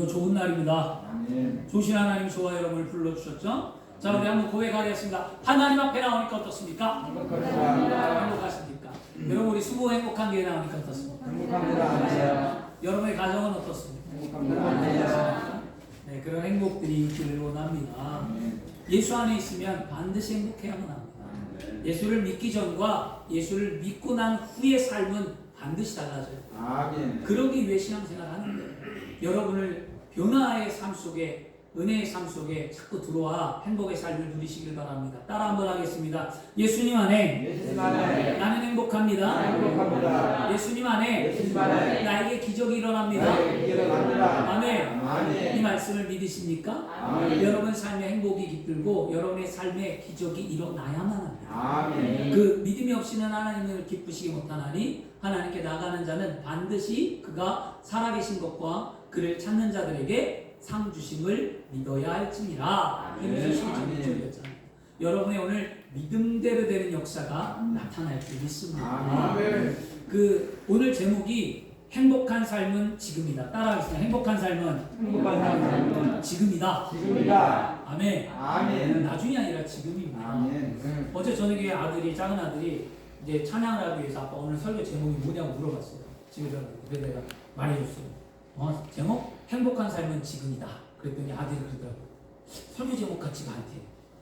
좋은 날입니다. 아멘. 조신 하나님 저와 여러분을 불러주셨죠? 자, 우리 한번 고백하겠습니다. 하나님 앞에 나오니까 어떻습니까? 행복합니다. 행복하십니까? 여러분 우리 수고 행복한 교회 나오니까 어떻습니까? 행복합니다. 아멘. 여러분의 가정은 어떻습니까? 행복합니다. 아멘. 네, 그런 행복들이 있기를 원합니다. 예수 안에 있으면 반드시 행복해야만 합니다. 예수를 믿기 전과 예수를 믿고 난 후의 삶은 반드시 달라져요. 아멘. 그러기 위해 신앙생활을 하는 거예요. 여러분을 변화의 삶 속에, 은혜의 삶 속에 자꾸 들어와 행복의 삶을 누리시길 바랍니다. 따라 한번 하겠습니다. 예수님 안에 예수님 안에 나는 행복합니다. 행복합니다. 예수님 안에 예수님 안에 나에게 기적이 일어납니다. 나에게 일어납니다. 아멘. 아멘. 이 말씀을 믿으십니까? 아멘. 여러분 삶의 행복이 깃들고 여러분의 삶에 기적이 일어나야만 합니다. 아멘. 그 믿음이 없이는 하나님을 기쁘시게 못하나니 하나님께 나가는 자는 반드시 그가 살아계신 것과 그를 찾는 자들에게 상 주심을 믿어야 할지니라. 아멘. 히브리서 12절이었잖아요. 여러분의 오늘 믿음대로 되는 역사가 나타날 줄 믿습니다. 아멘. 그 오늘 제목이 행복한 삶은 지금이다. 따라하겠습니다. 행복한 삶은 행복한 삶은 지금이다. 지금이다. 아멘. 아멘. 나중이 아니라 지금입니다. 아멘. 어제 저녁에 아들이, 작은 아들이 이제 찬양을 하기 위해서 아빠 오늘 설교 제목이 뭐냐고 물어봤어요. 집에서. 그래서 내가 말해줬어요. 제목? 행복한 삶은 지금이다. 그랬더니 아들이 그러더라고. 설교 제목 같지가 않대.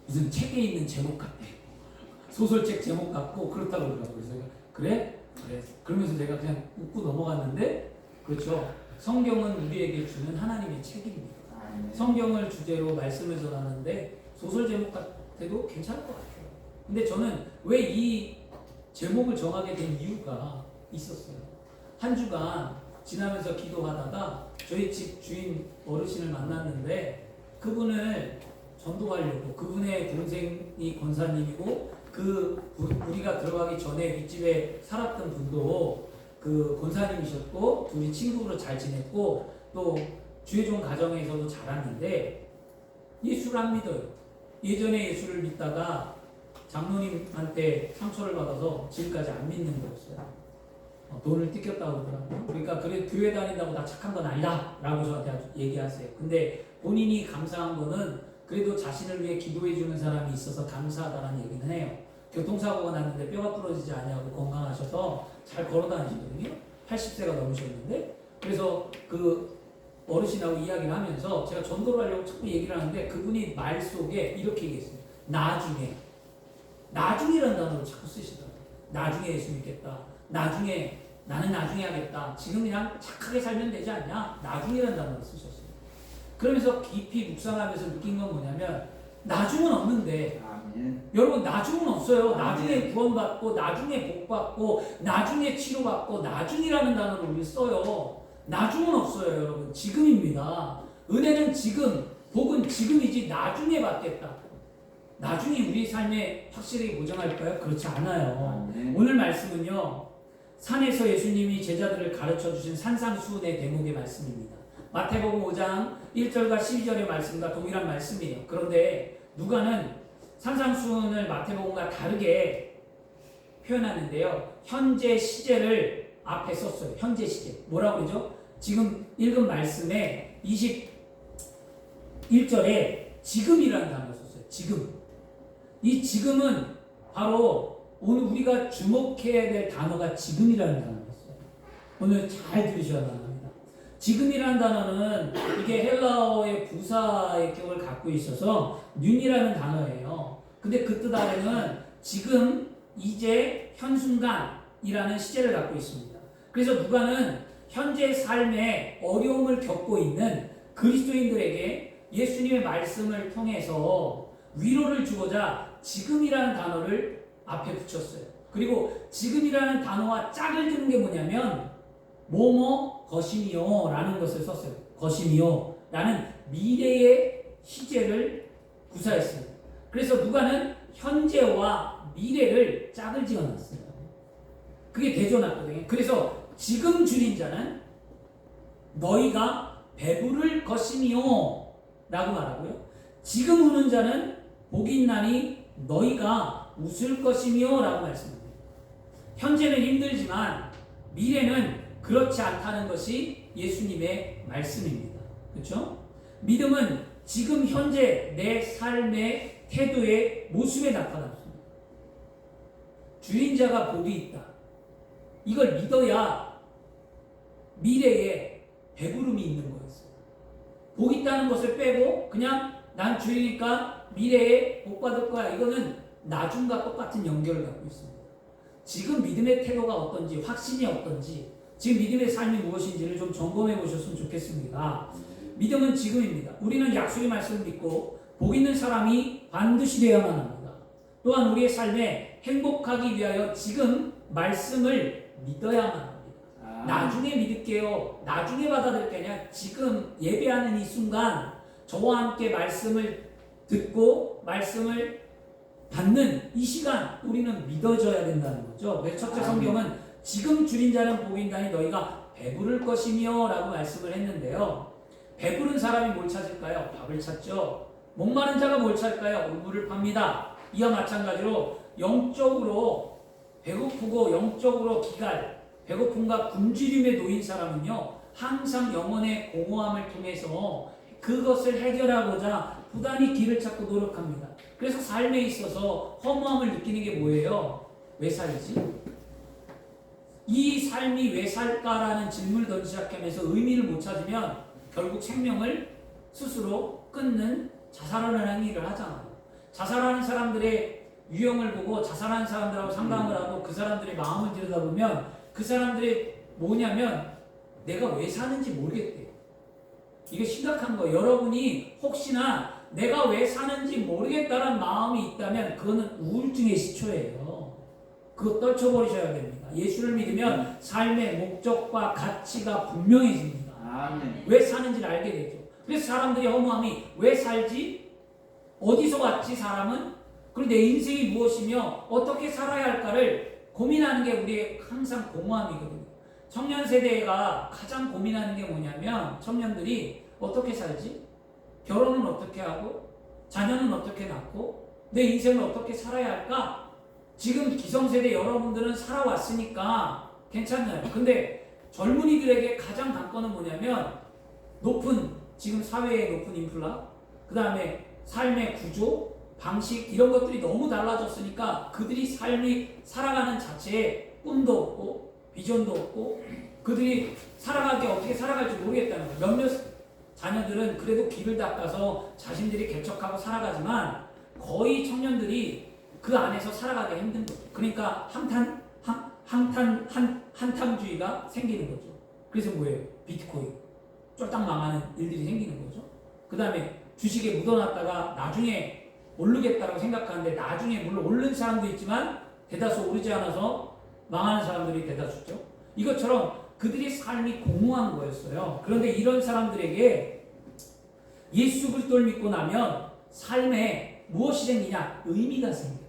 무슨 책에 있는 제목 같대. 소설책 제목 같고 그렇다고 그러더라고. 그래서 내가 그래? 그래. 그러면서 내가 그냥 웃고 넘어갔는데, 그렇죠. 성경은 우리에게 주는 하나님의 책입니다. 성경을 주제로 말씀을 전하는데 소설 제목 같아도 괜찮을 것 같아요. 근데 저는 왜 이 제목을 정하게 된 이유가 있었어요. 한 주간 지나면서 기도하다가 저희 집 주인 어르신을 만났는데 그분을 전도하려고, 그분의 동생이 권사님이고 우리가 들어가기 전에 윗집에 살았던 분도 그 권사님이셨고 둘이 친구로 잘 지냈고 또 주의 종 가정에서도 자랐는데 예수를 안 믿어요. 예전에 예수를 믿다가 장로님한테 상처를 받아서 지금까지 안 믿는 거였어요. 돈을 뜯겼다고 그러더라고요. 그러니까 그래 교회 다닌다고 나 착한 건 아니다 라고 저한테 얘기하세요. 근데 본인이 감사한 거는 그래도 자신을 위해 기도해 주는 사람이 있어서 감사하다는 얘기는 해요. 교통사고가 났는데 뼈가 부러지지 않냐고 건강하셔서 잘 걸어 다니시거든요. 80세가 넘으셨는데. 그래서 그 어르신하고 이야기를 하면서 제가 전도를 하려고 자꾸 얘기를 하는데 그분이 말 속에 이렇게 얘기했어요. 나중에라는 단어를 자꾸 쓰시더라고요. 나중에 예수 믿겠다. 나는 나중에 하겠다. 지금 그냥 착하게 살면 되지 않냐? 나중이라는 단어를 쓰셨어요. 그러면서 깊이 묵상하면서 느낀 건 뭐냐면 나중은 없는데, 아멘. 여러분 나중은 없어요. 나중에 구원받고 나중에 복받고 나중에 치료받고 나중이라는 단어를 우리 써요. 나중은 없어요. 여러분 지금입니다. 은혜는 지금, 복은 지금이지 나중에 받겠다. 나중에 우리 삶에 확실히 보장할까요? 그렇지 않아요. 오늘 말씀은요, 산에서 예수님이 제자들을 가르쳐 주신 산상수훈의 대목의 말씀입니다. 마태복음 5장 1절과 12절의 말씀과 동일한 말씀이에요. 그런데 누가는 산상수훈을 마태복음과 다르게 표현하는데요, 현재 시제를 앞에 썼어요. 현재 시제. 뭐라고 그러죠? 지금 읽은 말씀에 21절에 지금이라는 단어를 썼어요. 지금. 이 지금은 바로 오늘 우리가 주목해야 될 단어가 지금이라는 단어였어요. 오늘 잘 들으셔야 합니다. 지금이라는 단어는 이게 헬라어의 부사의 격을 갖고 있어서 늠이라는 단어예요. 근데 그 뜻 안에는 지금, 이제, 현순간이라는 시제를 갖고 있습니다. 그래서 누가는 현재 삶에 어려움을 겪고 있는 그리스도인들에게 예수님의 말씀을 통해서 위로를 주고자 지금이라는 단어를 앞에 붙였어요. 그리고 지금이라는 단어와 짝을 두는 게 뭐냐면 뭐뭐 것이미요 라는 것을 썼어요. 것이미요 라는 미래의 시제를 구사했어요. 그래서 누가는 현재와 미래를 짝을 지어놨어요. 그게 대조났거든요. 그래서 지금 줄인 자는 너희가 배부를 것이미요 라고 말하고요, 지금 우는 자는 복이 있나니 너희가 웃을 것이며 라고 말씀합니다. 현재는 힘들지만 미래는 그렇지 않다는 것이 예수님의 말씀입니다. 그렇죠? 믿음은 지금 현재 내 삶의 태도의 모습에 나타납니다. 줄인 자가 복이 있다. 이걸 믿어야 미래에 배부름이 있는 거였어요. 복 있다는 것을 빼고 그냥 난 줄이니까 미래에 복 받을 거야. 이거는 나중과 똑같은 연결을 갖고 있습니다. 지금 믿음의 태도가 어떤지, 확신이 어떤지, 지금 믿음의 삶이 무엇인지를 좀 점검해 보셨으면 좋겠습니다. 믿음은 지금입니다. 우리는 약속의 말씀을 믿고 복 있는 사람이 반드시 되어야만 합니다. 또한 우리의 삶에 행복하기 위하여 지금 말씀을 믿어야만 합니다. 나중에 믿을게요. 나중에 받아들일게 아니라 지금 예배하는 이 순간 저와 함께 말씀을 듣고 말씀을 받는 이 시간 우리는 믿어져야 된다는 거죠. 그래서 첫째 성경은 지금 줄인 자는 복이 있나니 너희가 배부를 것이며 라고 말씀을 했는데요. 배부른 사람이 뭘 찾을까요? 밥을 찾죠. 목마른 자가 뭘 찾을까요? 우물을 팝니다. 이와 마찬가지로 영적으로 배고프고 영적으로 기갈, 배고픔과 굶주림에 놓인 사람은요 항상 영혼의 공허함을 통해서 그것을 해결하고자 부단히 길을 찾고 노력합니다. 그래서 삶에 있어서 허무함을 느끼는 게 뭐예요? 왜 살지? 이 삶이 왜 살까라는 질문을 던지기 시작하면서 의미를 못 찾으면 결국 생명을 스스로 끊는 자살하는 행위를 하잖아요. 자살하는 사람들의 유형을 보고 자살하는 사람들하고 상담을 하고 그 사람들의 마음을 들여다보면 그 사람들이 뭐냐면 내가 왜 사는지 모르겠대요. 이게 심각한 거예요. 여러분이 혹시나 내가 왜 사는지 모르겠다는 마음이 있다면 그거는 우울증의 시초예요. 그거 떨쳐버리셔야 됩니다. 예수를 믿으면 삶의 목적과 가치가 분명해집니다. 아멘. 왜 사는지를 알게 되죠. 그래서 사람들이 허무함이 왜 살지? 어디서 왔지 사람은? 그리고 내 인생이 무엇이며 어떻게 살아야 할까를 고민하는 게 우리의 항상 공허함이거든요. 청년 세대가 가장 고민하는 게 뭐냐면 청년들이 어떻게 살지? 결혼은 어떻게 하고 자녀는 어떻게 낳고 내 인생을 어떻게 살아야 할까? 지금 기성세대 여러분들은 살아왔으니까 괜찮나요? 근데 젊은이들에게 가장 관건은 뭐냐면 높은 지금 사회의 높은 인플라 그 다음에 삶의 구조 방식 이런 것들이 너무 달라졌으니까 그들이 삶이 살아가는 자체에 꿈도 없고 비전도 없고 그들이 살아가기 어떻게 살아갈지 모르겠다는 거예요. 몇몇 자녀들은 그래도 길을 닦아서 자신들이 개척하고 살아가지만 거의 청년들이 그 안에서 살아가기 힘든 거죠. 그러니까 한탕주의가 생기는 거죠. 그래서 뭐예요? 비트코인 쫄딱 망하는 일들이 생기는 거죠. 그 다음에 주식에 묻어놨다가 나중에 오르겠다고 생각하는데 나중에 물론 오른 사람도 있지만 대다수 오르지 않아서 망하는 사람들이 대다수죠. 이것처럼 그들의 삶이 공허한 거였어요. 그런데 이런 사람들에게 예수 그리스도를 믿고 나면 삶에 무엇이 생기냐? 의미가 생겨요.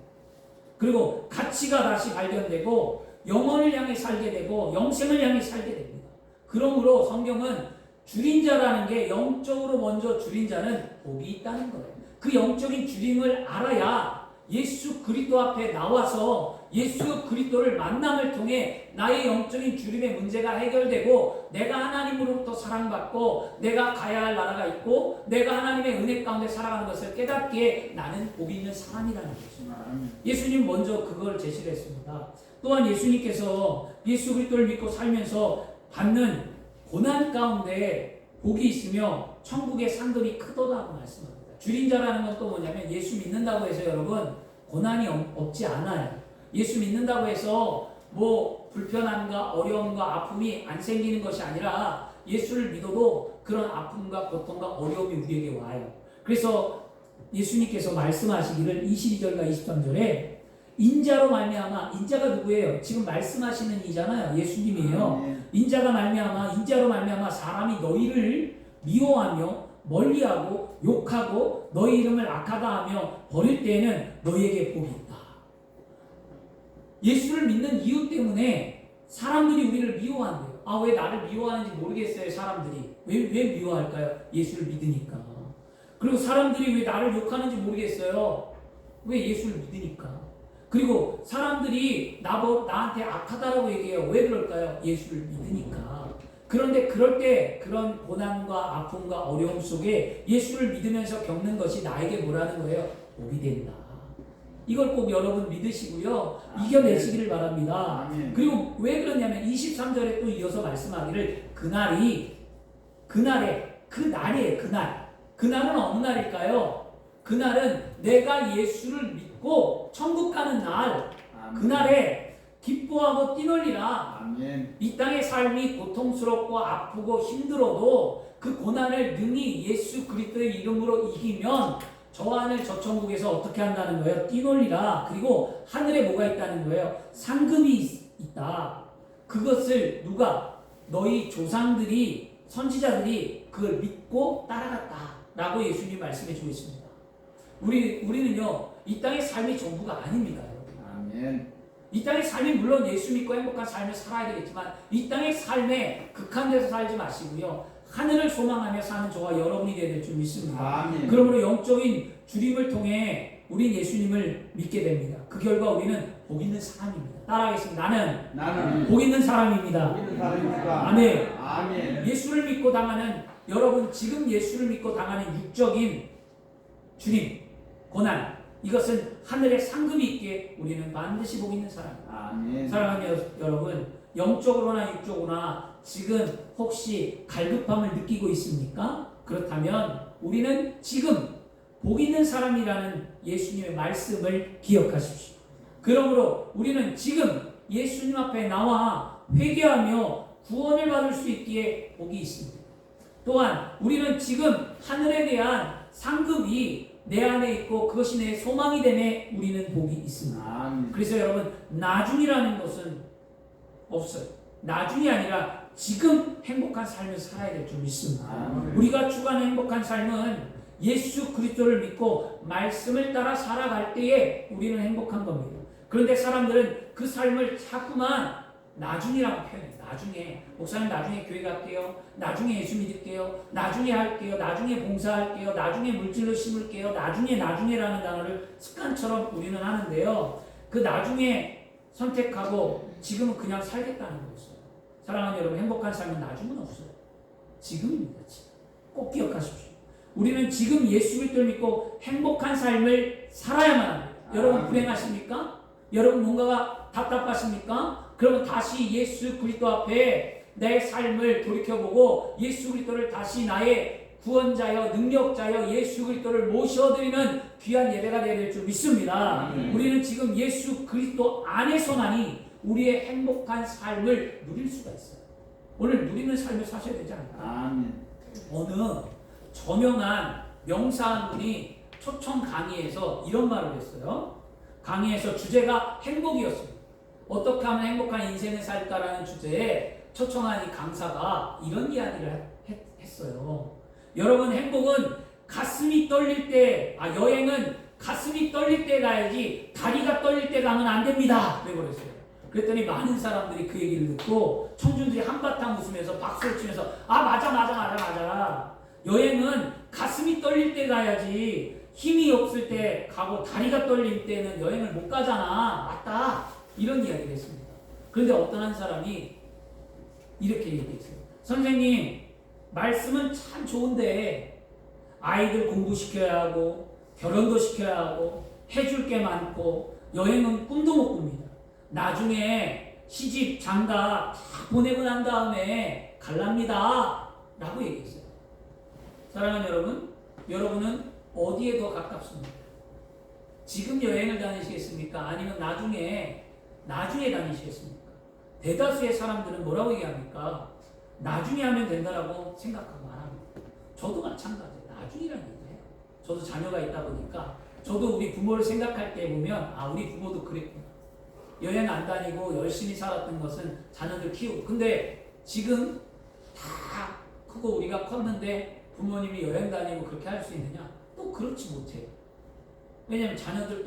그리고 가치가 다시 발견되고 영혼을 향해 살게 되고 영생을 향해 살게 됩니다. 그러므로 성경은 줄인 자라는 게 영적으로 먼저 줄인 자는 복이 있다는 거예요. 그 영적인 줄임을 알아야 예수 그리스도 앞에 나와서 예수 그리스도를 만남을 통해 나의 영적인 줄임의 문제가 해결되고 내가 하나님으로부터 사랑받고 내가 가야 할 나라가 있고 내가 하나님의 은혜 가운데 살아가는 것을 깨닫기에 나는 복이 있는 사람이라는 것입니다. 예수님 먼저 그걸 제시를 했습니다. 또한 예수님께서 예수 그리스도를 믿고 살면서 받는 고난 가운데 복이 있으며 천국의 상급이 크도다고 말씀합니다. 줄인 자라는 건 또 뭐냐면 예수 믿는다고 해서 여러분 고난이 없지 않아요. 예수 믿는다고 해서 뭐 불편함과 어려움과 아픔이 안 생기는 것이 아니라 예수를 믿어도 그런 아픔과 고통과 어려움이 우리에게 와요. 그래서 예수님께서 말씀하시기를 22절과 23절에 인자로 말미암아 인자가 누구예요? 지금 말씀하시는 이잖아요. 예수님이에요. 인자로 말미암아 사람이 너희를 미워하며 멀리하고 욕하고 너희 이름을 악하다 하며 버릴 때에는 너희에게 복이 있다. 예수를 믿는 이유 때문에 사람들이 우리를 미워한대요. 아, 왜 나를 미워하는지 모르겠어요. 사람들이 왜 미워할까요? 예수를 믿으니까. 그리고 사람들이 왜 나를 욕하는지 모르겠어요. 왜 예수를 믿으니까. 그리고 사람들이 나한테 악하다라고 얘기해요. 왜 그럴까요? 예수를 믿으니까. 그런데 그럴 때 그런 고난과 아픔과 어려움 속에 예수를 믿으면서 겪는 것이 나에게 뭐라는 거예요? 복이 된다. 이걸 꼭 여러분 믿으시고요. 이겨내시기를 바랍니다. 아멘. 그리고 왜 그러냐면 23절에 또 이어서 말씀하기를 그날이에요. 그날은 어느 날일까요? 그날은 내가 예수를 믿고 천국 가는 날, 아멘. 그날에 기뻐하고 뛰놀리라. 아멘. 이 땅의 삶이 고통스럽고 아프고 힘들어도 그 고난을 능히 예수 그리스도의 이름으로 이기면 저 하늘 저 천국에서 어떻게 한다는 거예요? 뛰놀리라. 그리고 하늘에 뭐가 있다는 거예요? 상급이 있다. 그것을 누가? 너희 조상들이 선지자들이 그걸 믿고 따라갔다 라고 예수님이 말씀해 주고 있습니다. 우리는요 이 땅의 삶이 전부가 아닙니다. 아멘. 이 땅의 삶이 물론 예수 믿고 행복한 삶을 살아야 되겠지만 이 땅의 삶에 극한돼서 살지 마시고요. 하늘을 소망하며 사는 저와 여러분이 되어야 될 줄 믿습니다. 아멘. 그러므로 영적인 주림을 통해 우린 예수님을 믿게 됩니다. 그 결과 우리는 복 있는 사람입니다. 따라하겠습니다. 나는 복 있는 사람입니다. 믿는 사람입니다. 아멘. 아멘. 예수를 믿고 당하는 여러분 지금 예수를 믿고 당하는 육적인 주림, 고난 이것은 하늘의 상급이 있게 우리는 반드시 복 있는 사람입니다. 아멘. 사랑하는 여러분 영적으로나 육적으로나 지금 혹시 갈급함을 느끼고 있습니까? 그렇다면 우리는 지금 복 있는 사람이라는 예수님의 말씀을 기억하십시오. 그러므로 우리는 지금 예수님 앞에 나와 회개하며 구원을 받을 수 있기에 복이 있습니다. 또한 우리는 지금 하늘에 대한 상급이 내 안에 있고 그것이 내 소망이 되매 우리는 복이 있습니다. 아멘. 그래서 여러분 나중이라는 것은 없어요. 나중이 아니라 지금 행복한 삶을 살아야 될 줄 믿습니다. 아멘. 우리가 추구하는 행복한 삶은 예수 그리스도를 믿고 말씀을 따라 살아갈 때에 우리는 행복한 겁니다. 그런데 사람들은 그 삶을 자꾸만 나중이라고 표현해요. 나중에 목사님 나중에 교회 갈게요. 나중에 예수 믿을게요. 나중에 할게요. 나중에 봉사할게요. 나중에 물질로 심을게요. 나중에라는 단어를 습관처럼 우리는 하는데요. 그 나중에 선택하고 지금은 그냥 살겠다는 거였어요. 사랑하는 여러분 행복한 삶은 나중은 없어요. 지금입니다. 지금. 꼭 기억하십시오. 우리는 지금 예수 그리스도를 믿고 행복한 삶을 살아야만 합니다. 여러분 불행하십니까? 여러분 뭔가가 답답하십니까? 그러면 다시 예수 그리스도 앞에 내 삶을 돌이켜보고 예수 그리스도를 다시 나의 구원자여 능력자여 예수 그리스도를 모셔드리는 귀한 예배가 되어야 될 줄 믿습니다. 우리는 지금 예수 그리스도 안에서만이 우리의 행복한 삶을 누릴 수가 있어요. 오늘 누리는 삶을 사셔야 되지 않을까요? 아멘. 어느 저명한 명사한 분이 초청 강의에서 이런 말을 했어요. 강의에서 주제가 행복이었습니다. 어떻게 하면 행복한 인생을 살까라는 주제에 초청한 이 강사가 이런 이야기를 했어요. 여러분 행복은 가슴이 떨릴 때, 여행은 가슴이 떨릴 때 가야지 다리가 떨릴 때 가면 안 됩니다. 그랬어요. 그랬더니 많은 사람들이 그 얘기를 듣고 청중들이 한바탕 웃으면서 박수를 치면서 맞아. 여행은 가슴이 떨릴 때 가야지 힘이 없을 때 가고 다리가 떨릴 때는 여행을 못 가잖아. 맞다. 이런 이야기를 했습니다. 그런데 어떤 한 사람이 이렇게 얘기했어요. 선생님, 말씀은 참 좋은데 아이들 공부시켜야 하고 결혼도 시켜야 하고 해줄 게 많고 여행은 꿈도 못 꿉니다. 나중에 시집, 장가 다 보내고 난 다음에 갈랍니다. 라고 얘기했어요. 사랑하는 여러분, 여러분은 어디에 더 가깝습니까? 지금 여행을 다니시겠습니까? 아니면 나중에 다니시겠습니까? 대다수의 사람들은 뭐라고 얘기합니까? 나중에 하면 된다라고 생각하고 안 합니다. 저도 마찬가지예요. 나중이라는 얘기예요. 저도 자녀가 있다 보니까 저도 우리 부모를 생각할 때 보면 우리 부모도 그랬구나. 여행 안 다니고 열심히 살았던 것은 자녀들 키우고 근데 지금 다 크고 우리가 컸는데 부모님이 여행 다니고 그렇게 할 수 있느냐? 또 그렇지 못해요. 왜냐하면 자녀들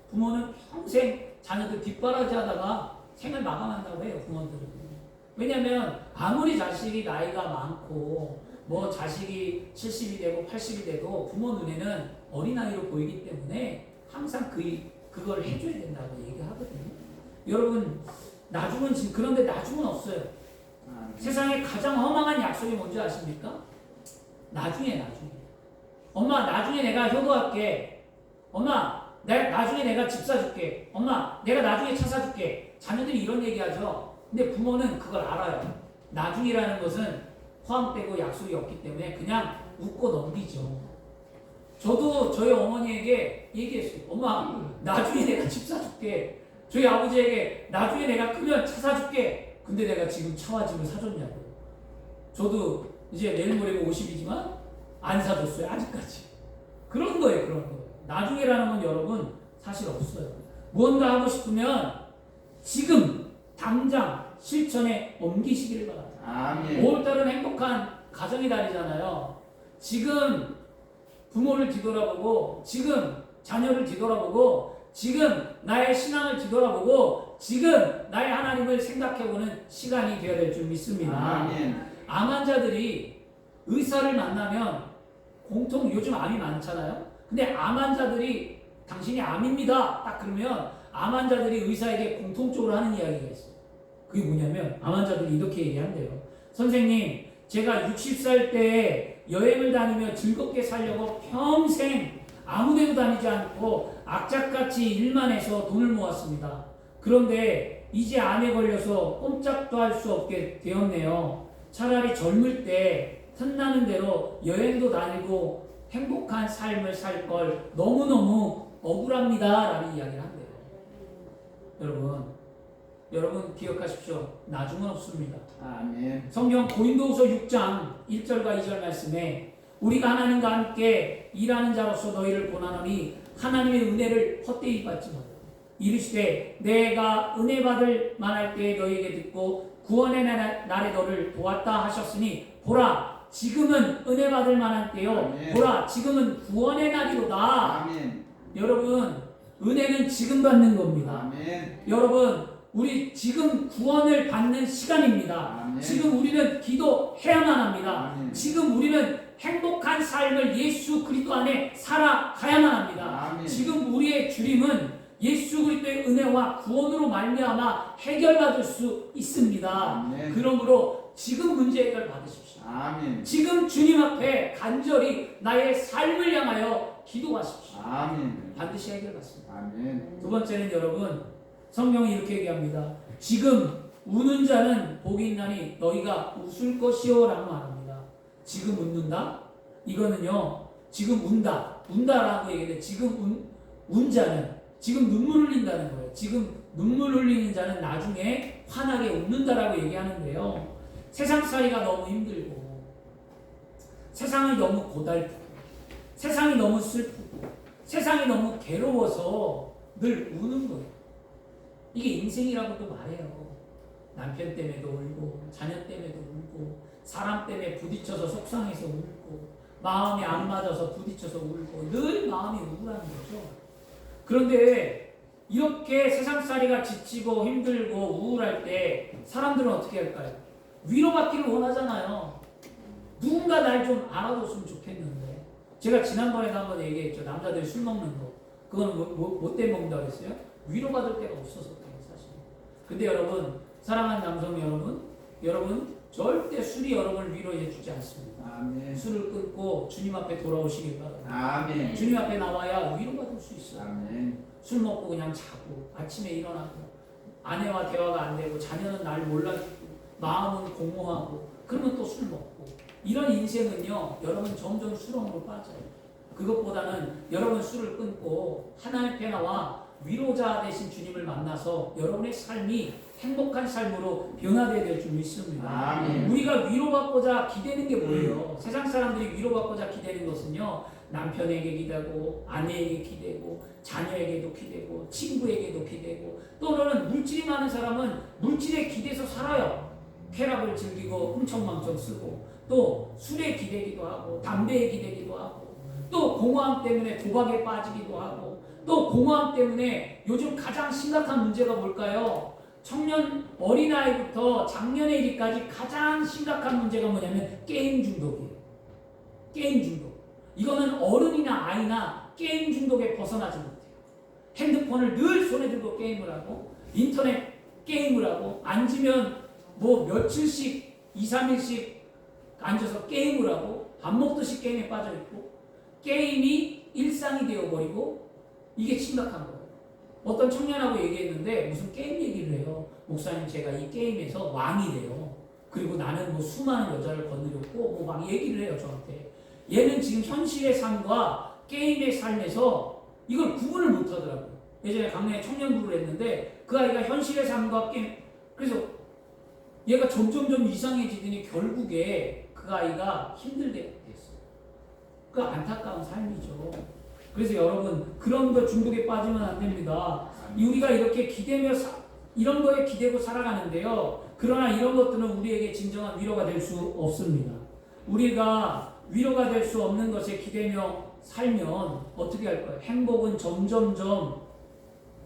부모는 평생 자녀들 뒷바라지 하다가 생을 마감한다고 해요. 부모들은. 왜냐하면 아무리 자식이 나이가 많고 자식이 70이 되고 80이 돼도 부모 눈에는 어린아이로 보이기 때문에 항상 그걸 해줘야 된다고 얘기하거든요. 여러분 나중은 그런데 나중은 없어요. 세상에 가장 허망한 약속이 뭔지 아십니까? 나중에. 엄마, 나중에 내가 효도할게. 엄마, 나중에 내가 집 사줄게. 엄마, 내가 나중에 차 사줄게. 자녀들이 이런 얘기하죠. 근데 부모는 그걸 알아요. 나중이라는 것은 포함되고 약속이 없기 때문에 그냥 웃고 넘기죠. 저도 저희 어머니에게 얘기했어요. 엄마, 나중에 내가 집 사줄게. 저희 아버지에게 나중에 내가 크면 차 사줄게. 근데 내가 지금 차와 집을 사줬냐고요. 저도 이제 내일 모레면 50이지만 안 사줬어요. 아직까지. 그런 거예요. 나중에라는 건 여러분 사실 없어요. 무언가 하고 싶으면 지금 당장 실천에 옮기시기를 바랍니다. 아멘. 5월달은 행복한 가정의 달이잖아요. 지금 부모를 뒤돌아보고, 지금 자녀를 뒤돌아보고, 지금 나의 신앙을 뒤돌아보고, 지금 나의 하나님을 생각해보는 시간이 되어야 될 줄 믿습니다. 아멘. 암 환자들이 의사를 만나면 요즘 암이 많잖아요. 근데 암 환자들이 당신이 암입니다. 딱 그러면 암 환자들이 의사에게 공통적으로 하는 이야기가 있어요. 그게 뭐냐면 암 환자들이 이렇게 얘기한대요. 선생님, 제가 60살 때 여행을 다니며 즐겁게 살려고 평생 아무데도 다니지 않고 악착같이 일만 해서 돈을 모았습니다. 그런데 이제 암에 걸려서 꼼짝도 할 수 없게 되었네요. 차라리 젊을 때 틈나는 대로 여행도 다니고 행복한 삶을 살 걸 너무너무 억울합니다. 라는 이야기를 한대요. 여러분 기억하십시오. 나중은 없습니다. 아멘. 성경 고린도후서 6장 1절과 2절 말씀에 우리가 하나님과 함께 일하는 자로서 너희를 고난하니 하나님의 은혜를 헛되이 받지 말라. 이르시되 내가 은혜 받을 만할 때에 너희에게 듣고 구원의 날에 너를 도왔다 하셨으니 보라 지금은 은혜 받을 만한 때요. 아멘. 보라 지금은 구원의 날이로다. 아멘. 여러분 은혜는 지금 받는 겁니다. 아멘. 여러분 우리 지금 구원을 받는 시간입니다. 아멘. 지금 우리는 기도해야만 합니다. 아멘. 지금 우리는 행복한 삶을 예수 그리스도 안에 살아가야만 합니다. 아멘. 지금 우리의 주림은 예수 그리스도의 은혜와 구원으로 말미암아 해결받을 수 있습니다. 아멘. 그러므로 지금 문제 해결 받으십시오. 아멘. 지금 주님 앞에 간절히 나의 삶을 향하여 기도하십시오. 아멘. 반드시 해결받습니다. 아멘. 두 번째는 여러분 성경이 이렇게 얘기합니다. 지금 우는 자는 복이 있나니 너희가 웃을 것이요 라고 말합니다. 지금 웃는다? 이거는요 지금 운다라고 얘기해. 지금 운 자는 지금 눈물 흘린다는 거예요. 지금 눈물 흘리는 자는 나중에 환하게 웃는다라고 얘기하는데요. 세상살이가 너무 힘들고 세상이 너무 고달프고 세상이 너무 슬프고 세상이 너무 괴로워서 늘 우는 거예요. 이게 인생이라고도 말해요. 남편 때문에도 울고 자녀 때문에도 울고 사람 때문에 부딪혀서 속상해서 울고 마음이 안 맞아서 부딪혀서 울고 늘 마음이 우울한 거죠. 그런데 이렇게 세상살이가 지치고 힘들고 우울할 때 사람들은 어떻게 할까요? 위로받기를 원하잖아요. 누군가 날 좀 알아줬으면 좋겠는데 제가 지난번에도 한번 얘기했죠. 남자들이 술 먹는 거 그건 뭐 때문에 먹는다고 했어요? 위로받을 데가 없어서 그래요 사실. 근데 여러분 사랑하는 남성 여러분 절대 술이 여러분을 위로해 주지 않습니다. 아멘. 술을 끊고 주님 앞에 돌아오시길 바랍니다. 아멘. 주님 앞에 나와야 위로받을 수 있어요. 아멘. 술 먹고 그냥 자고 아침에 일어나고 아내와 대화가 안 되고 자녀는 날 몰라주고 마음은 공허하고 그러면 또 술 먹고 이런 인생은요 여러분 점점 수렁으로 빠져요. 그것보다는 여러분 술을 끊고 하나님 앞에 나와 위로자 되신 주님을 만나서 여러분의 삶이 행복한 삶으로 변화되어야 될 줄 믿습니다. 아멘. 우리가 위로받고자 기대는 게 뭐예요? 세상 사람들이 위로받고자 기대는 것은요 남편에게 기대고 아내에게 기대고 자녀에게도 기대고 친구에게도 기대고 또는 물질이 많은 사람은 물질에 기대서 살아요. 쾌락을 즐기고 흥청망청 쓰고 또 술에 기대기도 하고 담배에 기대기도 하고 또 공허함 때문에 도박에 빠지기도 하고 또 공허함 때문에 요즘 가장 심각한 문제가 뭘까요? 청년 어린아이부터 장년의 이르기까지 가장 심각한 문제가 뭐냐면 게임 중독이에요. 게임 중독. 이거는 어른이나 아이나 게임 중독에 벗어나지 못해요. 핸드폰을 늘 손에 들고 게임을 하고 인터넷 게임을 하고 앉으면 뭐 며칠씩 2, 3일씩 앉아서 게임을 하고 밥 먹듯이 게임에 빠져 있고 게임이 일상이 되어버리고 이게 심각한 거예요. 어떤 청년하고 얘기했는데 무슨 게임 얘기를 해요. 목사님 제가 이 게임에서 왕이 돼요. 그리고 나는 뭐 수많은 여자를 거느렸고 뭐 막 얘기를 해요 저한테. 얘는 지금 현실의 삶과 게임의 삶에서 이걸 구분을 못 하더라고요. 예전에 강릉에 청년부를 했는데 그 아이가 현실의 삶과 게임 그래서 얘가 점점 이상해지더니 결국에 그 아이가 힘들게 됐어요. 그 안타까운 삶이죠. 그래서 여러분 그런 거 중독에 빠지면 안 됩니다. 우리가 이렇게 기대며 이런 거에 기대고 살아가는데요. 그러나 이런 것들은 우리에게 진정한 위로가 될 수 없습니다. 우리가 위로가 될 수 없는 것에 기대며 살면 어떻게 할 거예요? 행복은 점점점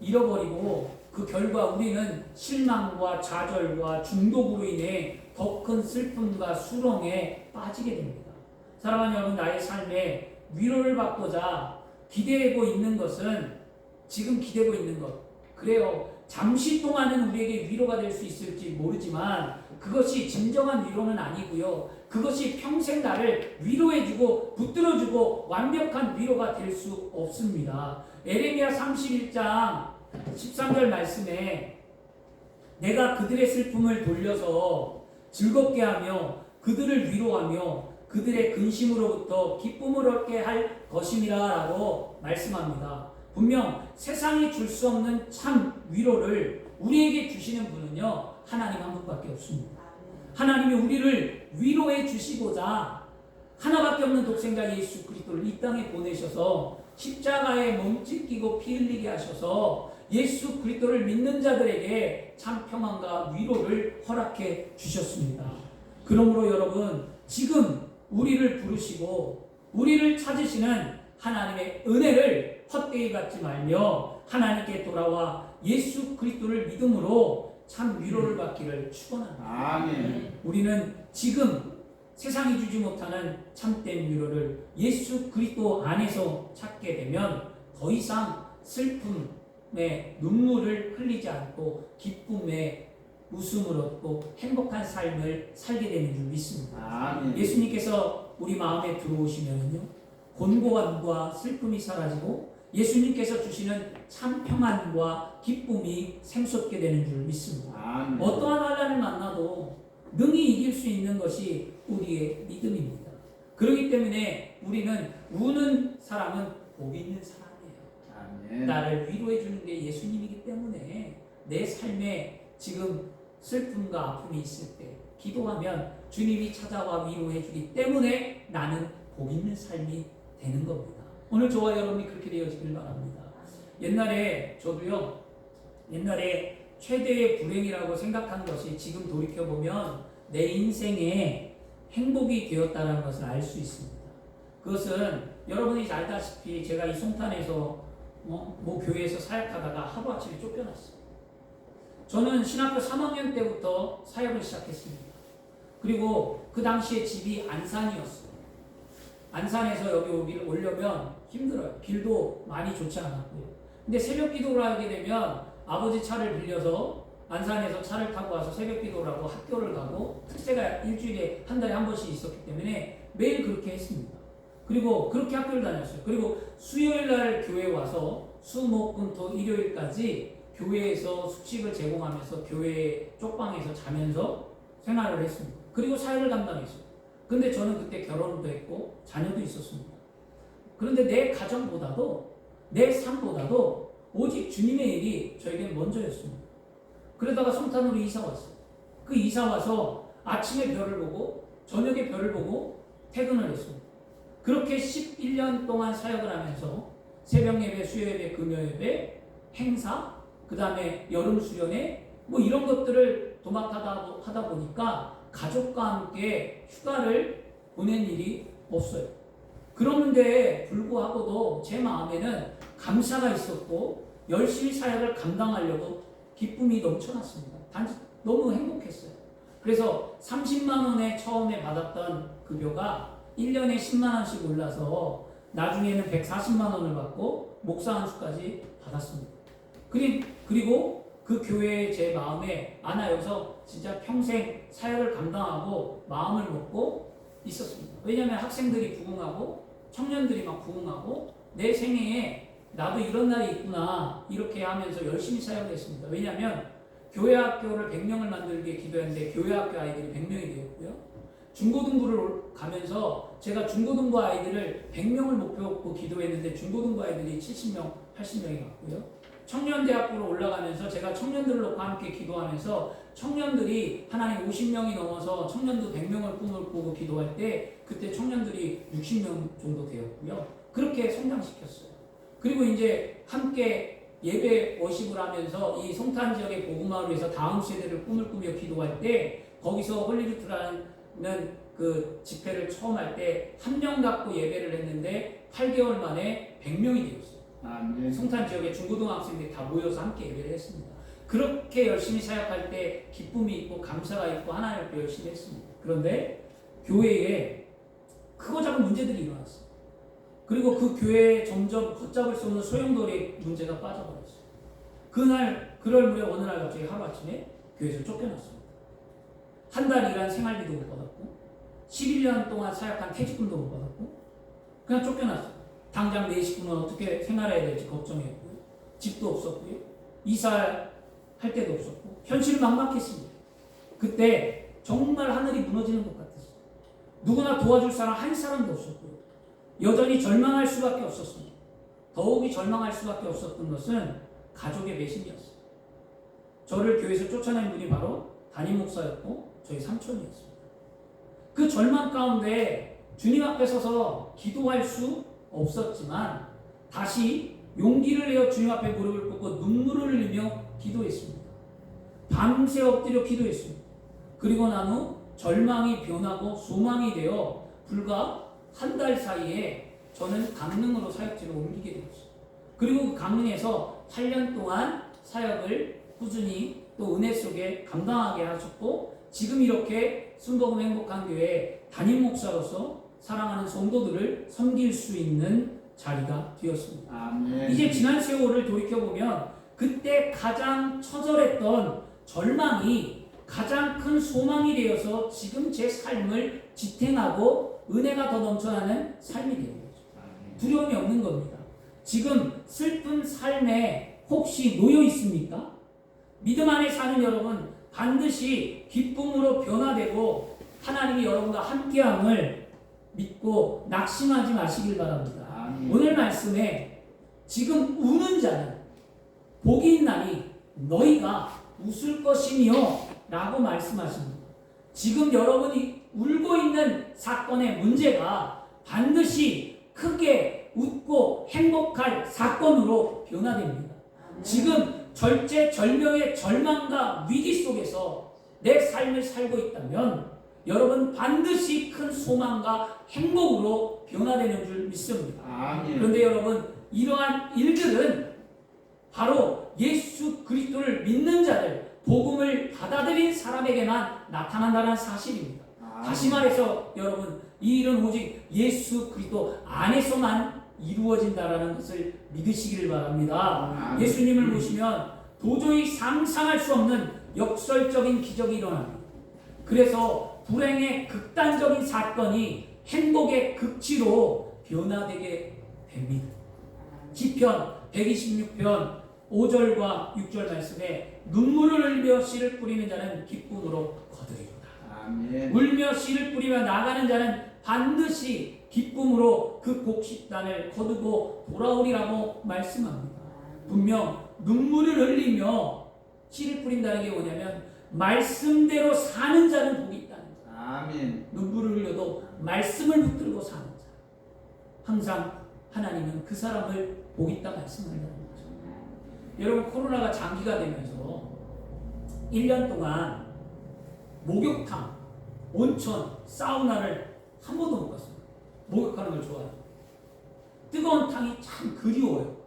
잃어버리고 그 결과 우리는 실망과 좌절과 중독으로 인해 더 큰 슬픔과 수렁에 빠지게 됩니다. 사랑하는 여러분, 나의 삶에 위로를 받고자 기대고 있는 것은 지금 기대고 있는 것. 그래요. 잠시 동안은 우리에게 위로가 될 수 있을지 모르지만 그것이 진정한 위로는 아니고요. 그것이 평생 나를 위로해주고 붙들어주고 완벽한 위로가 될 수 없습니다. 에레미야 31장 13절 말씀에 내가 그들의 슬픔을 돌려서 즐겁게 하며 그들을 위로하며 그들의 근심으로부터 기쁨을 얻게 할 것임이라 라고 말씀합니다. 분명 세상이 줄 수 없는 참 위로를 우리에게 주시는 분은요 하나님 한 분밖에 없습니다. 하나님이 우리를 위로해 주시고자 하나밖에 없는 독생자 예수 그리스도를 이 땅에 보내셔서 십자가에 몸 찢기고 피 흘리게 하셔서 예수 그리스도를 믿는 자들에게 참 평안과 위로를 허락해 주셨습니다. 그러므로 여러분 지금 우리를 부르시고 우리를 찾으시는 하나님의 은혜를 헛되이 갖지 말며 하나님께 돌아와 예수 그리스도를 믿음으로 참 위로를 받기를 축원합니다. 아멘. 우리는 지금 세상이 주지 못하는 참된 위로를 예수 그리스도 안에서 찾게 되면 더 이상 슬픔의 눈물을 흘리지 않고 기쁨의 웃음을 얻고 행복한 삶을 살게 되는 줄 믿습니다. 아멘. 예수님께서 우리 마음에 들어오시면요 곤고함과 슬픔이 사라지고 예수님께서 주시는 참 평안과 기쁨이 샘솟게 되는 줄 믿습니다. 아멘. 어떠한 환난을 만나도 능히 이길 수 있는 것이 우리의 믿음입니다. 그렇기 때문에 우리는 우는 사람은 복 있는 사람이에요. 아멘. 나를 위로해 주는 게 예수님이기 때문에 내 삶에 지금 슬픔과 아픔이 있을 때 기도하면 주님이 찾아와 위로해 주기 때문에 나는 복 있는 삶이 되는 겁니다. 오늘 저와 여러분이 그렇게 되어지길 바랍니다. 저도요 옛날에 최대의 불행이라고 생각한 것이 지금 돌이켜보면 내 인생에 행복이 되었다는 것을 알 수 있습니다. 그것은 여러분이 알다시피 제가 이 송탄에서 뭐 교회에서 사역하다가 하루아침에 쫓겨났어요. 저는 신학교 3학년 때부터 사역을 시작했습니다. 그리고 그 당시에 집이 안산이었어요. 안산에서 여기 오려면 힘들어요. 길도 많이 좋지 않았고요. 근데 새벽 기도를 하게 되면 아버지 차를 빌려서 안산에서 차를 타고 와서 새벽 기도를 하고 학교를 가고 특세가 일주일에 한 달에 한 번씩 있었기 때문에 매일 그렇게 했습니다. 그리고 그렇게 학교를 다녔어요. 그리고 수요일 날 교회에 와서 수, 목, 금, 토, 일요일까지 교회에서 숙식을 제공하면서 교회 쪽방에서 자면서 생활을 했습니다. 그리고 사역을 감당했어요. 근데 저는 그때 결혼도 했고 자녀도 있었습니다. 그런데 내 가정보다도 내 삶보다도 오직 주님의 일이 저에게는 먼저였습니다. 그러다가 송탄으로 이사 왔어요. 그 이사 와서 아침에 별을 보고 저녁에 별을 보고 퇴근을 했습니다. 그렇게 11년 동안 사역을 하면서 새벽 예배, 수요 예배, 금요 예배, 행사, 그 다음에 여름 수련회 뭐 이런 것들을 도맡아 하다 보니까 가족과 함께 휴가를 보낸 일이 없어요. 그런데 불구하고도 제 마음에는 감사가 있었고 열심히 사역을 감당하려고 기쁨이 넘쳐났습니다. 단지 너무 행복했어요. 그래서 30만 원에 처음에 받았던 급여가 1년에 10만 원씩 올라서 나중에는 140만 원을 받고 목사 한 수까지 받았습니다. 그리고 그 교회에 제 마음에 나 여기서 진짜 평생 사역을 감당하고 마음을 먹고 있었습니다. 왜냐하면 학생들이 부흥하고 청년들이 막 부흥하고 내 생애에 나도 이런 날이 있구나 이렇게 하면서 열심히 사역을 했습니다. 왜냐하면 교회 학교를 100명을 만들기 위해 기도했는데 교회 학교 아이들이 100명이 되었고요. 중고등부를 가면서 제가 중고등부 아이들을 100명을 목표로 기도했는데 중고등부 아이들이 70명, 80명이 갔고요. 청년대학교로 올라가면서 제가 청년들과 함께 기도하면서 청년들이 하나님 50명이 넘어서 청년도 100명을 꿈을 꾸고 기도할 때 그때 청년들이 60명 정도 되었고요. 그렇게 성장시켰어요. 그리고 이제 함께 예배 워십을 하면서 이 송탄 지역의 복음화를 위해서 다음 세대를 꿈을 꾸며 기도할 때 거기서 홀리루트라는 그 집회를 처음 할 때 한 명 갖고 예배를 했는데 8개월 만에 100명이 되었어요. 아멘. 송탄 지역의 중고등학생들이 다 모여서 함께 예배를 했습니다. 그렇게 열심히 사역할 때 기쁨이 있고 감사가 있고 하나님 앞에 열심히 했습니다. 그런데 교회에 크고 작은 문제들이 일어났어요. 그리고 그 교회에 점점 걷잡을 수 없는 소용돌이 문제가 빠져버렸어요. 그럴 무렵 어느 날 갑자기 하루아침에 교회에서 쫓겨났습니다. 한 달 일한 생활비도 못 받았고 11년 동안 사역한 퇴직금도 못 받았고 그냥 쫓겨났어요. 당장 내 식구는 어떻게 생활해야 될지 걱정했고요. 집도 없었고요. 이사할 데도 없었고 현실은 막막했습니다. 그때 정말 하늘이 무너지는 것 같았어요. 누구나 도와줄 사람 한 사람도 없었고요. 여전히 절망할 수밖에 없었습니다. 더욱이 절망할 수밖에 없었던 것은 가족의 배신이었어요. 저를 교회에서 쫓아낸 분이 바로 담임 목사였고 저희 삼촌이었습니다. 그 절망 가운데 주님 앞에 서서 기도할 수 없었지만 다시 용기를 내어 주님 앞에 무릎을 꿇고 눈물을 흘리며 기도했습니다. 밤새 엎드려 기도했습니다. 그리고 난 후 절망이 변하고 소망이 되어 불과 한 달 사이에 저는 강릉으로 사역지를 옮기게 되었어요. 그리고 그 강릉에서 8년 동안 사역을 꾸준히 또 은혜 속에 감당하게 하셨고 지금 이렇게 순복음 행복한 교회 담임 목사로서 사랑하는 성도들을 섬길 수 있는 자리가 되었습니다. 아멘. 이제 지난 세월을 돌이켜보면 그때 가장 처절했던 절망이 가장 큰 소망이 되어서 지금 제 삶을 지탱하고 은혜가 더 넘쳐나는 삶이 되는 거죠. 두려움이 없는 겁니다. 지금 슬픈 삶에 혹시 놓여 있습니까? 믿음 안에 사는 여러분 반드시 기쁨으로 변화되고 하나님이 여러분과 함께함을 믿고 낙심하지 마시길 바랍니다. 아멘. 오늘 말씀에 지금 우는 자는 복이 있나니 너희가 웃을 것이며 라고 말씀하십니다. 지금 여러분이 울고 있는 사건의 문제가 반드시 크게 웃고 행복할 사건으로 변화됩니다. 지금 절제절명의 절망과 위기 속에서 내 삶을 살고 있다면 여러분 반드시 큰 소망과 행복으로 변화되는 줄 믿습니다. 아멘. 그런데 여러분 이러한 일들은 바로 예수 그리스도를 믿는 자들 복음을 받아들인 사람에게만 나타난다는 사실입니다. 다시 말해서 여러분 이 일은 오직 예수 그리스도 안에서만 이루어진다라는 것을 믿으시기를 바랍니다. 예수님을 보시면 도저히 상상할 수 없는 역설적인 기적이 일어납니다. 그래서 불행의 극단적인 사건이 행복의 극치로 변화되게 됩니다. 시편 126편 5절과 6절 말씀에 눈물을 흘리며 씨를 뿌리는 자는 기쁨으로 거두리로다. 아멘. 울며 씨를 뿌리며 나가는 자는 반드시 기쁨으로 그 곡식단을 거두고 돌아오리라고 말씀합니다. 분명 눈물을 흘리며 씨를 뿌린다는 게 뭐냐면 말씀대로 사는 자는 복이 있다는 거예요. 아멘. 눈물을 흘려도 말씀을 붙들고 사는 자. 항상 하나님은 그 사람을 복 있다 말씀한다는 거죠. 여러분 코로나가 장기가 되면서 1년 동안 목욕탕, 온천, 사우나를 한 번도 못 갔습니다. 목욕하는 걸 좋아해요. 뜨거운 탕이 참 그리워요.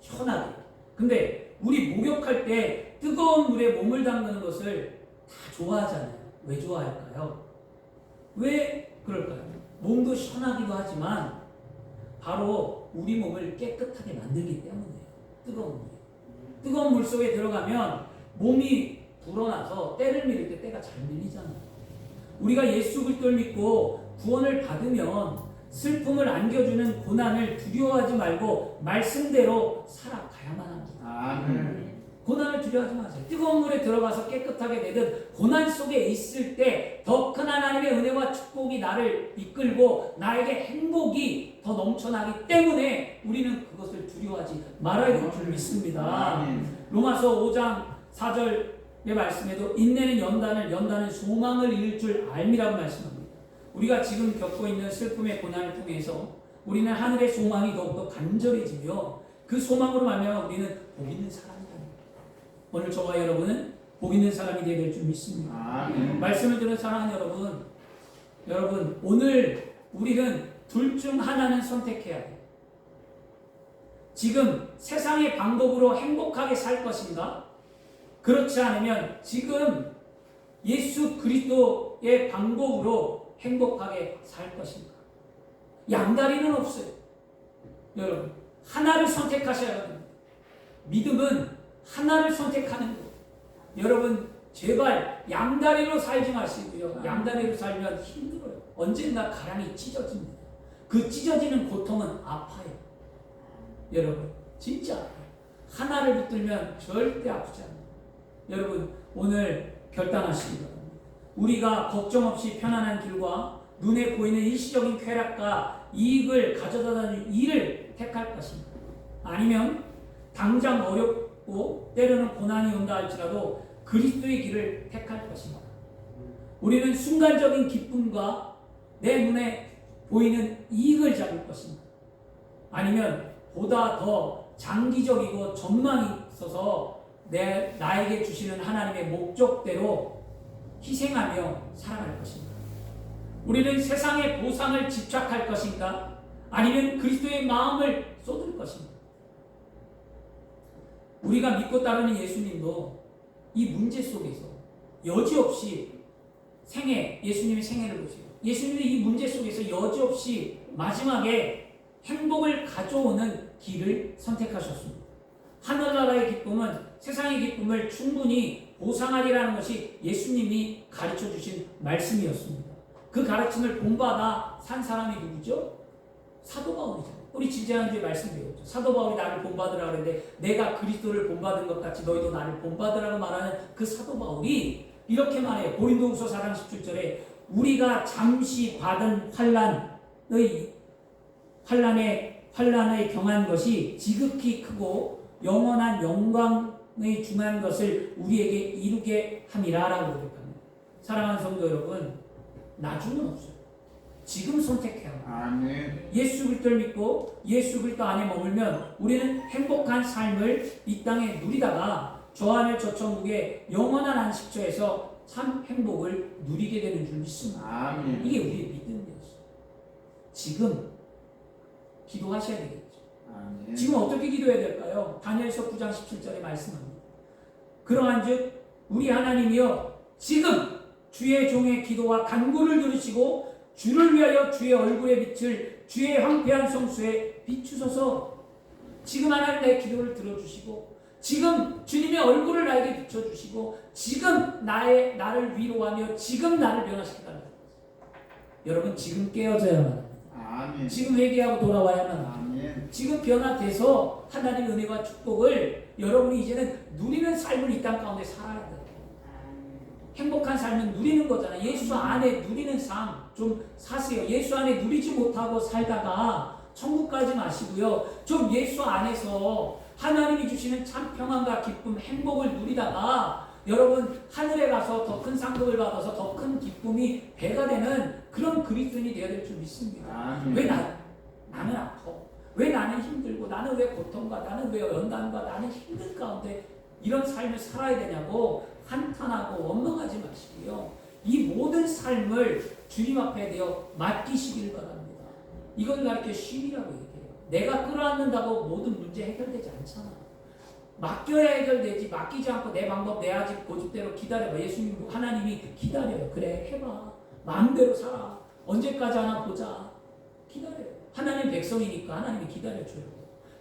시원하게. 근데 우리 목욕할 때 뜨거운 물에 몸을 담그는 것을 다 좋아하잖아요. 왜 좋아할까요? 왜 그럴까요? 몸도 시원하기도 하지만 바로 우리 몸을 깨끗하게 만들기 때문이에요. 뜨거운 물. 뜨거운 물 속에 들어가면 몸이 불어나서 때를 밀릴 때 때가 잘 밀리잖아요. 우리가 예수 그리스도를 믿고 구원을 받으면 슬픔을 안겨주는 고난을 두려워하지 말고 말씀대로 살아가야만 합니다. 아멘. 고난을 두려워하지 마세요. 뜨거운 물에 들어가서 깨끗하게 되듯 고난 속에 있을 때 더 큰 하나님의 은혜와 축복이 나를 이끌고 나에게 행복이 더 넘쳐나기 때문에 우리는 그것을 두려워하지 말아야 될 줄 믿습니다. 아멘. 로마서 5장 4절의 말씀에도 인내는 연단은 소망을 이룰 줄 알미라고 말씀합니다. 우리가 지금 겪고 있는 슬픔의 고난을 통해서 우리는 하늘의 소망이 더욱더 간절해지며 그 소망으로 말미암아 우리는 복 있는 사람이다. 오늘 저와 여러분은 복 있는 사람이 되어야 될 줄 믿습니다. 아멘. 말씀을 들은 사랑하는 여러분 오늘 우리는 둘 중 하나는 선택해야 돼요. 지금 세상의 방법으로 행복하게 살 것인가? 그렇지 않으면 지금 예수 그리스도의 방법으로 행복하게 살 것인가? 양다리는 없어요. 여러분 하나를 선택하셔야 합니다. 믿음은 하나를 선택하는 것. 여러분 제발 양다리로 살지 마시고요. 양다리로 살면 힘들어요. 언젠가 가랑이 찢어집니다. 그 찢어지는 고통은 아파요. 여러분 진짜 아파요. 하나를 붙들면 절대 아프지 않아요. 여러분 오늘 결단하시기 바랍니다. 우리가 걱정 없이 편안한 길과 눈에 보이는 일시적인 쾌락과 이익을 가져다 다니는 일을 택할 것인가? 아니면 당장 어렵고 때로는 고난이 온다 할지라도 그리스도의 길을 택할 것인가? 우리는 순간적인 기쁨과 내 눈에 보이는 이익을 잡을 것인가? 아니면 보다 더 장기적이고 전망이 있어서 나에게 주시는 하나님의 목적대로 희생하며 살아갈 것인가? 우리는 세상의 보상을 집착할 것인가? 아니면 그리스도의 마음을 쏟을 것인가? 우리가 믿고 따르는 예수님도 이 문제 속에서 여지없이 예수님의 생애를 보세요. 예수님이 이 문제 속에서 여지없이 마지막에 행복을 가져오는 길을 선택하셨습니다. 하늘나라의 기쁨은 세상의 기쁨을 충분히 보상하리라는 것이 예수님이 가르쳐 주신 말씀이었습니다. 그 가르침을 본받아 산 사람이 누구죠? 사도 바울이죠. 우리 지지난주에 말씀 배웠죠. 사도 바울이 나를 본받으라 그랬는데 내가 그리스도를 본받은 것 같이 너희도 나를 본받으라고 말하는 그 사도 바울이 이렇게 말해요. 고린도후서 4장 17절에 우리가 잠시 받은 환난에 경한 것이 지극히 크고 영원한 영광의 중한 것을 우리에게 이루게 함이라라고 고백합니다. 사랑하는 성도 여러분, 나중은 없어요. 지금 선택해야 합니다. 아멘. 예수 그리스도를 믿고 예수 그리스도 안에 머물면 우리는 행복한 삶을 이 땅에 누리다가 저 하늘 저 천국의 영원한 안식처에서 참 행복을 누리게 되는 줄 믿습니다. 아멘. 이게 우리의 믿음이었어요. 지금 기도하셔야 되겠죠. 아멘. 지금 어떻게 기도해야 될까요? 다니엘서 9장 17절에 말씀합니다. 그러한즉 우리 하나님이여 지금 주의 종의 기도와 간구를 들으시고 주를 위하여 주의 얼굴의 빛을 주의 황폐한 성수에 비추소서. 지금 하나님 내 기도를 들어주시고 지금 주님의 얼굴을 나에게 비춰주시고 지금 나를 위로하며 지금 나를 변화시키달라는 거예요. 여러분 지금 깨어져야만 합니다. 아멘. 지금 회개하고 돌아와야만 합니다. 아멘. 지금 변화돼서 하나님의 은혜와 축복을 여러분이 이제는 누리는 삶을 이 땅 가운데 살아야 돼요. 행복한 삶은 누리는 거잖아요. 예수 안에 누리는 삶 좀 사세요. 예수 안에 누리지 못하고 살다가 천국 가지 마시고요. 좀 예수 안에서 하나님이 주시는 참 평안과 기쁨, 행복을 누리다가 여러분 하늘에 가서 더 큰 상급을 받아서 더 큰 기쁨이 배가 되는 그런 그리스도인이 되어야 될 줄 믿습니다. 아멘. 왜 나는 아파? 왜 나는 힘들고 나는 왜 고통과 나는 왜 연단과 나는 힘든 가운데 이런 삶을 살아야 되냐고 한탄하고 원망하지 마시고요. 이 모든 삶을 주님 앞에 내어 맡기시길 바랍니다. 이걸 가르쳐 쉼이라고 얘기해요. 내가 끌어안는다고 모든 문제 해결되지 않잖아. 맡겨야 해결되지. 맡기지 않고 내 방법 내 아직 고집대로 기다려봐. 예수님 하나님이 기다려요. 그래 해봐. 마음대로 살아. 언제까지 하나 보자. 기다려요. 하나님 백성이니까 하나님이 기다려줘요.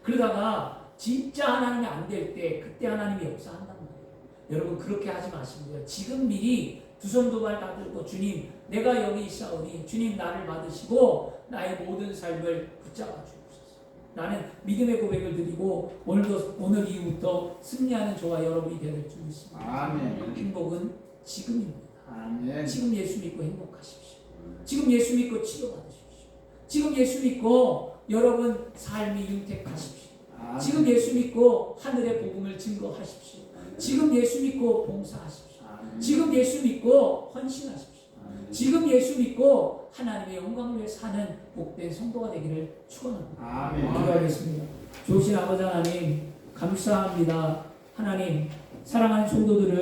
그러다가 진짜 하나님이 안 될 때 그때 하나님이 역사한단 말이에요. 여러분 그렇게 하지 마시고요. 지금 미리 두 손 두 발 다 들고 주님 내가 여기 있사오니 주님 나를 받으시고 나의 모든 삶을 붙잡아 주옵소서. 나는 믿음의 고백을 드리고 오늘 이후부터 승리하는 저와 여러분이 될 줄 믿습니다. 아멘. 행복은 지금입니다. 아멘. 지금 예수 믿고 행복하십시오. 지금 예수 믿고 치료받으십시오. 지금 예수 믿고 여러분 삶이 윤택하십시오. 아멘. 지금 예수 믿고 하늘의 복음을 증거하십시오. 지금 예수 믿고 봉사하십시오. 아멘. 지금 예수 믿고 헌신하십시오. 아멘. 지금 예수 믿고 하나님의 영광을 위해 사는 복된 성도가 되기를 축원합니다. 아멘. 기도하겠습니다. 좋으신 아버지 하나님 감사합니다. 하나님 사랑하는 성도들을